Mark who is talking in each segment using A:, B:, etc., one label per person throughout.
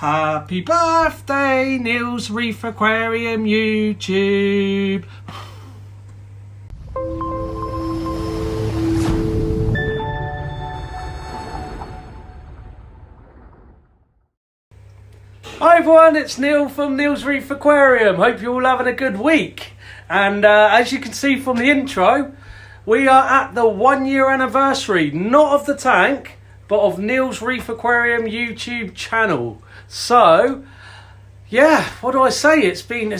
A: Happy birthday, Neil's Reef Aquarium YouTube. Hi everyone, it's Neil from Neil's Reef Aquarium. Hope you're all having a good week. And as you can see from the intro, we are at the 1 year anniversary, not of the tank, but of Neil's Reef Aquarium YouTube channel. So, yeah, what do I say? It's been a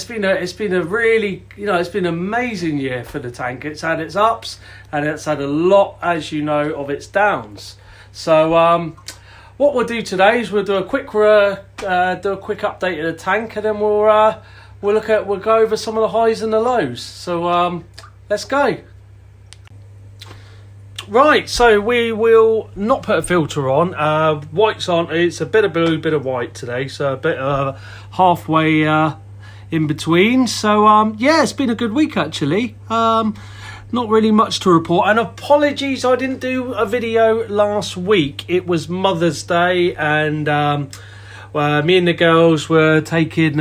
A: really, it's been an amazing year for the tank. It's had its ups and it's had a lot, as you know, of its downs. So, what we'll do today is we'll do a quick update of the tank, and then we'll go over some of the highs and the lows. So let's go. Right, so we will not put a filter on. Whites on. It's a bit of blue, bit of white today, so a bit halfway in between. So yeah, it's been a good week actually. Not really much to report, and apologies I didn't do a video last week. It was Mother's Day, and me and the girls were taking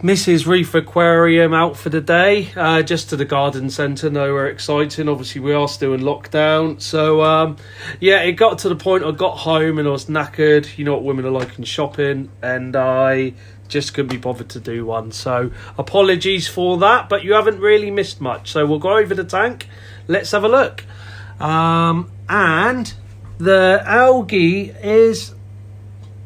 A: Mrs. Reef Aquarium out for the day, just to the garden centre. Nowhere exciting, obviously we are still in lockdown. So yeah, it got to the point I got home and I was knackered. You know what women are like in shopping, and I just couldn't be bothered to do one. So apologies for that, but you haven't really missed much. So we'll go over the tank. Let's have a look. And the algae is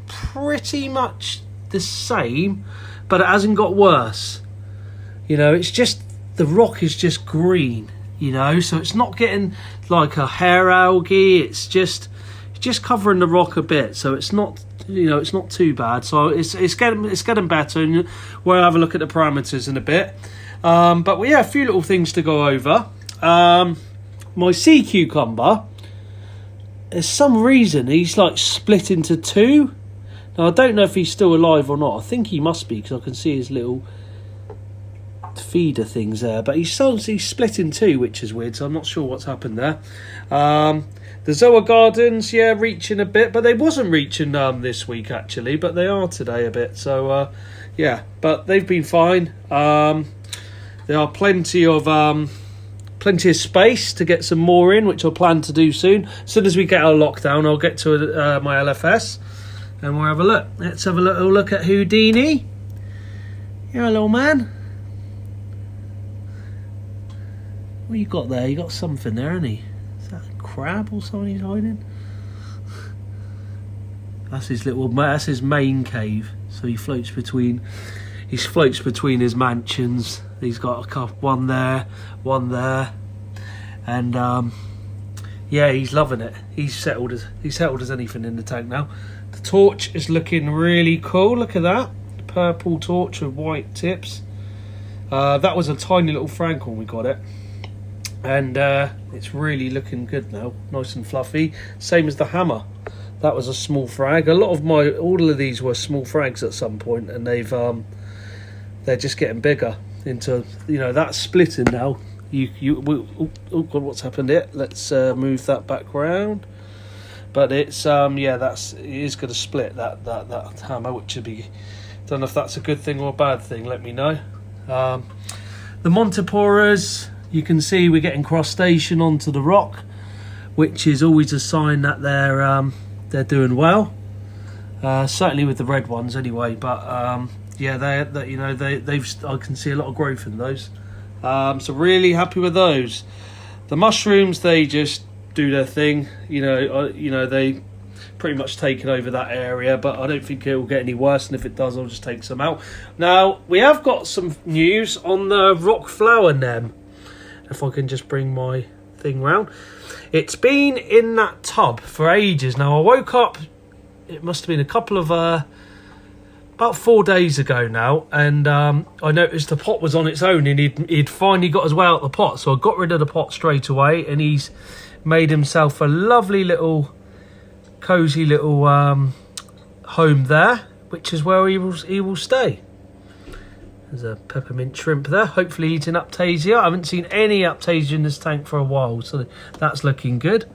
A: pretty much the same, but it hasn't got worse. It's just the rock is just green, so it's not getting like a hair algae. It's just covering the rock a bit, so it's not it's not too bad. So it's getting better, and we'll have a look at the parameters in a bit. But we have a few little things to go over. My sea cucumber, there's some reason he's like split into two. Now I don't know if he's still alive or not. I think he must be, because I can see his little feeder things there, but he's split in two, which is weird, so I'm not sure what's happened there. The Zoa Gardens, yeah, reaching a bit, but they wasn't reaching this week actually, but they are today a bit. So yeah, but they've been fine. There are plenty of space to get some more in, which I'll plan to do soon. As soon as we get our lockdown, I'll get to my LFS and we'll have a look. Let's have a little look at Houdini. You're a little man. What you got there? You got something there, hasn't he? Is that a crab or something he's hiding? That's his main cave. So he floats between his mansions. He's got a couple, one there, and yeah, he's loving it. He's settled as anything in the tank now. The torch is looking really cool. Look at that, purple torch with white tips. That was a tiny little frank when we got it. And it's really looking good now, nice and fluffy. Same as the hammer. That was a small frag. All of these were small frags at some point, and they're just getting bigger into, that's splitting now. Oh God, what's happened here? Let's move that back round. But it's it is going to split that hammer, which would be, don't know if that's a good thing or a bad thing. Let me know. The Monteporas. You can see we're getting crustacean onto the rock, which is always a sign that they're doing well. Certainly with the red ones, anyway. But yeah, I can see a lot of growth in those. So really happy with those. The mushrooms, they just do their thing. They pretty much taken over that area, but I don't think it will get any worse, and if it does, I'll just take some out. Now we have got some news on the rock flower nem. If I can just bring my thing round. It's been in that tub for ages now. I woke up, it must have been a couple of about 4 days ago now, and I noticed the pot was on its own, and he'd finally got his way out the pot. So I got rid of the pot straight away, and he's made himself a lovely little cozy little home there, which is where he will stay. There's a peppermint shrimp there, hopefully eating Aptasia. I haven't seen any Aptasia in this tank for a while, so that's looking good.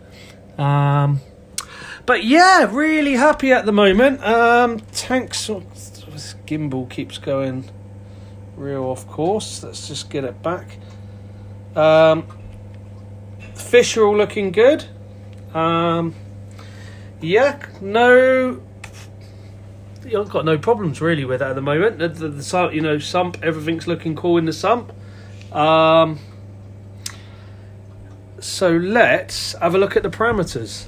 A: But yeah, really happy at the moment. Tanks, this gimbal keeps going real off course. Let's just get it back. Fish are all looking good. Yeah, no, I've got no problems really with it at the moment. The you know, sump, everything's looking cool in the sump. So let's have a look at the parameters.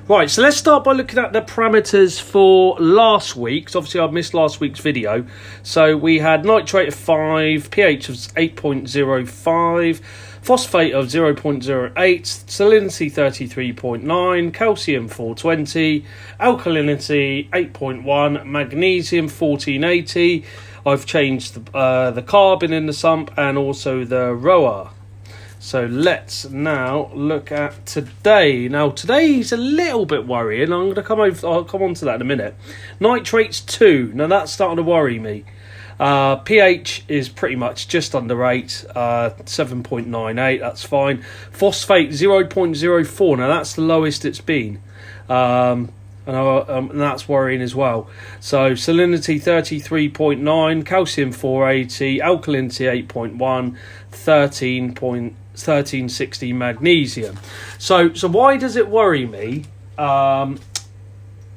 A: Right, so let's start by looking at the parameters for last week, because obviously I've missed last week's video. So we had nitrate of 5, pH of 8.05, phosphate of 0.08, salinity 33.9, calcium 420, alkalinity 8.1, magnesium 1480. I've changed the carbon in the sump and also the ROA. So let's now look at today. Now today's a little bit worrying. I'm going to I'll come on to that in a minute. Nitrate's 2. Now that's starting to worry me. pH is pretty much just under 8, 7.98. That's fine. Phosphate 0.04. Now that's the lowest it's been. And that's worrying as well. So salinity 33.9, calcium 480, alkalinity 8.1, 1360 magnesium. So why does it worry me? The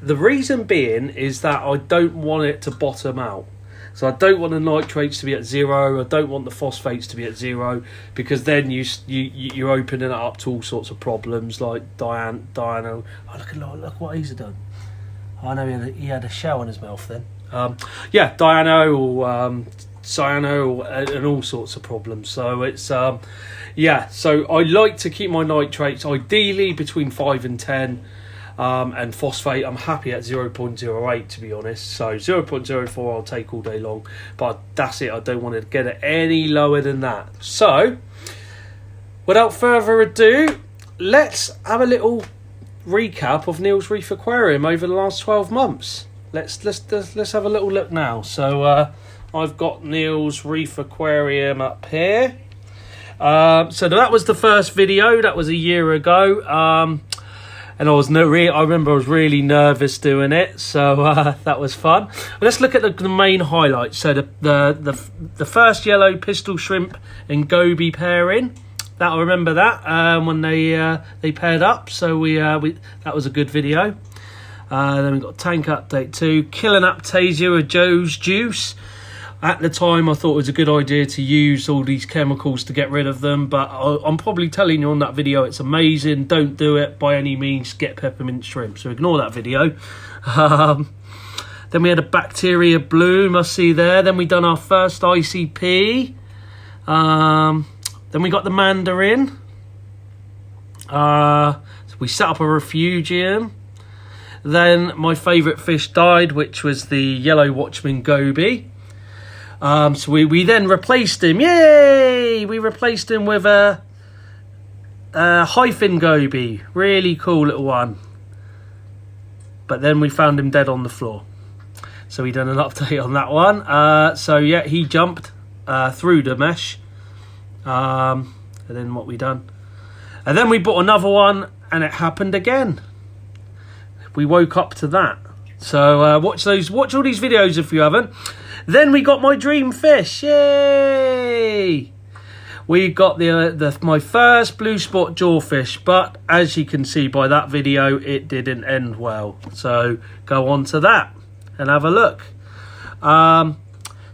A: reason being is that I don't want it to bottom out. So I don't want the nitrates to be at 0. I don't want the phosphates to be at 0, because then you're opening it up to all sorts of problems like Diano. Oh, look what he's done. I know he had a shell in his mouth then. Yeah, Diano or cyano and all sorts of problems. So it's yeah. So I like to keep my nitrates ideally between 5 and 10. And phosphate, I'm happy at 0.08 to be honest. So 0.04 I'll take all day long, but that's it. I don't want to get it any lower than that. So without further ado, let's have a little recap of Neil's Reef Aquarium over the last 12 months. Let's have a little look now. So I've got Neil's Reef Aquarium up here. So that was the first video. That was a year ago. And I remember I was really nervous doing it, so that was fun. Let's look at the main highlights. So the first yellow pistol shrimp and goby pairing. That I remember that when they paired up. So we that was a good video. Then we got tank update 2, killing Aptasia with Joe's juice. At the time, I thought it was a good idea to use all these chemicals to get rid of them, but I'm probably telling you on that video it's amazing. Don't do it by any means. Get peppermint shrimp, so ignore that video. Then we had a bacteria bloom, I see there. Then we done our first ICP. Then we got the mandarin. So we set up a refugium. Then my favourite fish died, which was the yellow watchman goby. So we then replaced him. Yay! We replaced him with a hyphen goby. Really cool little one. But then we found him dead on the floor. So we done an update on that one. So yeah, he jumped through the mesh. And then what we done? And then we bought another one, and it happened again. We woke up to that. So watch all these videos if you haven't. Then we got my dream fish. Yay! We got my first blue spot jawfish, but as you can see by that video, it didn't end well. So go on to that and have a look.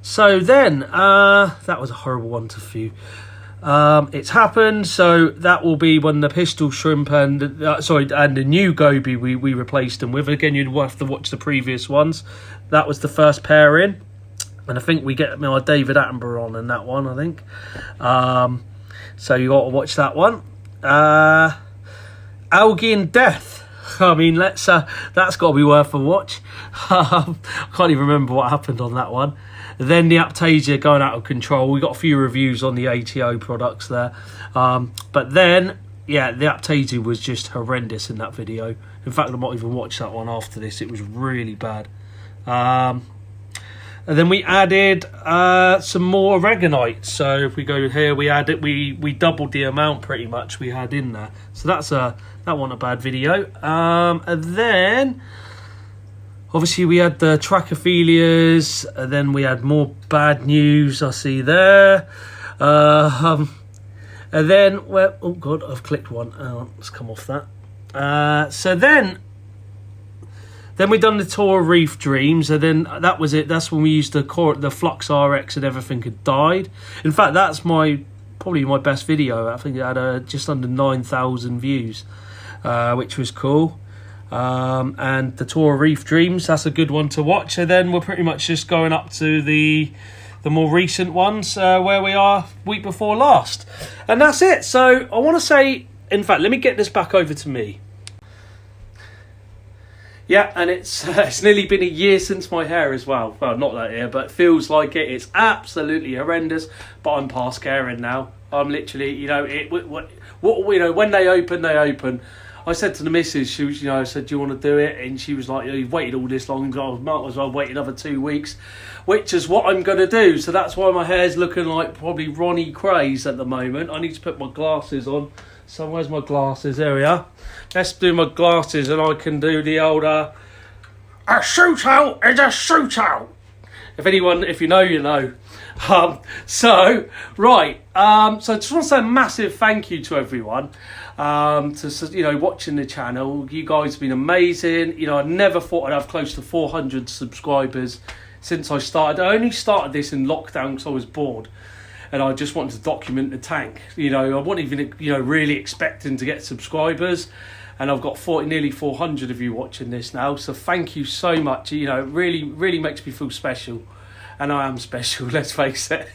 A: So then that was a horrible one to view. It's happened, so that will be when the pistol shrimp and the new goby we replaced them with. Again, you'd have to watch the previous ones. That was the first pairing. And I think we get my David Attenborough on in that one, I think. So you got to watch that one. Algae and Death. I mean, that's got to be worth a watch. I can't even remember what happened on that one. Then the Aptasia going out of control. We got a few reviews on the ATO products there. But then, yeah, the Aptasia was just horrendous in that video. In fact, I might even watch that one after this. It was really bad. And then we added some more oregonite. So if we go here, we doubled the amount pretty much we had in there. So that wasn't a bad video. And then obviously we had the Trachophilias, and then we had more bad news I see there. And then, well, oh god, I've clicked one. Let's come off that. So then we done the tour of Reef Dreams, and then that was it. That's when we used the Flux RX and everything had died. In fact, that's probably my best video. I think it had just under 9,000 views, which was cool. And the tour of Reef Dreams, that's a good one to watch. So then we're pretty much just going up to the more recent ones, where we are week before last, and that's it. So I want to say, in fact, let me get this back over to me. Yeah, and it's nearly been a year since my hair as well. Well, not that year, but it feels like it. It's absolutely horrendous, but I'm past caring now. I'm literally, you know, when they open, they open. I said to the missus, she was, I said, do you want to do it? And she was like, you've waited all this long, I might as well wait another 2 weeks, which is what I'm going to do. So that's why my hair's looking like probably Ronnie Craze at the moment. I need to put my glasses on. So where's my glasses? There we are. Let's do my glasses, and I can do the old, a shootout is a shootout. If you know, you know. So I just want to say a massive thank you to everyone, to watching the channel. You guys have been amazing. I never thought I'd have close to 400 subscribers since I started. I only started this in lockdown because I was bored, and I just wanted to document the tank. I wasn't even really expecting to get subscribers, and I've got nearly 400 of you watching this now. So thank you so much. It really makes me feel special. And I am special, let's face it.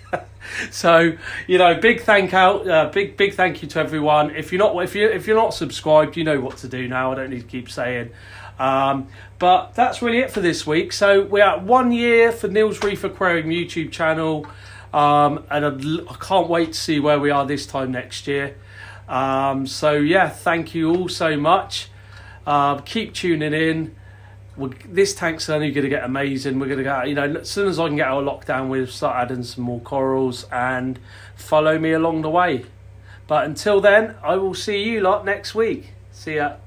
A: So, big thank you to everyone. If you're not subscribed, you know what to do now. I don't need to keep saying. But that's really it for this week. So we're at 1 year for Neil's Reef Aquarium YouTube channel, and I can't wait to see where we are this time next year. So yeah, thank you all so much. Keep tuning in. This tank's only going to get amazing. We're going to get, as soon as I can get out of lockdown, we'll start adding some more corals, and follow me along the way. But until then, I will see you lot next week. See ya.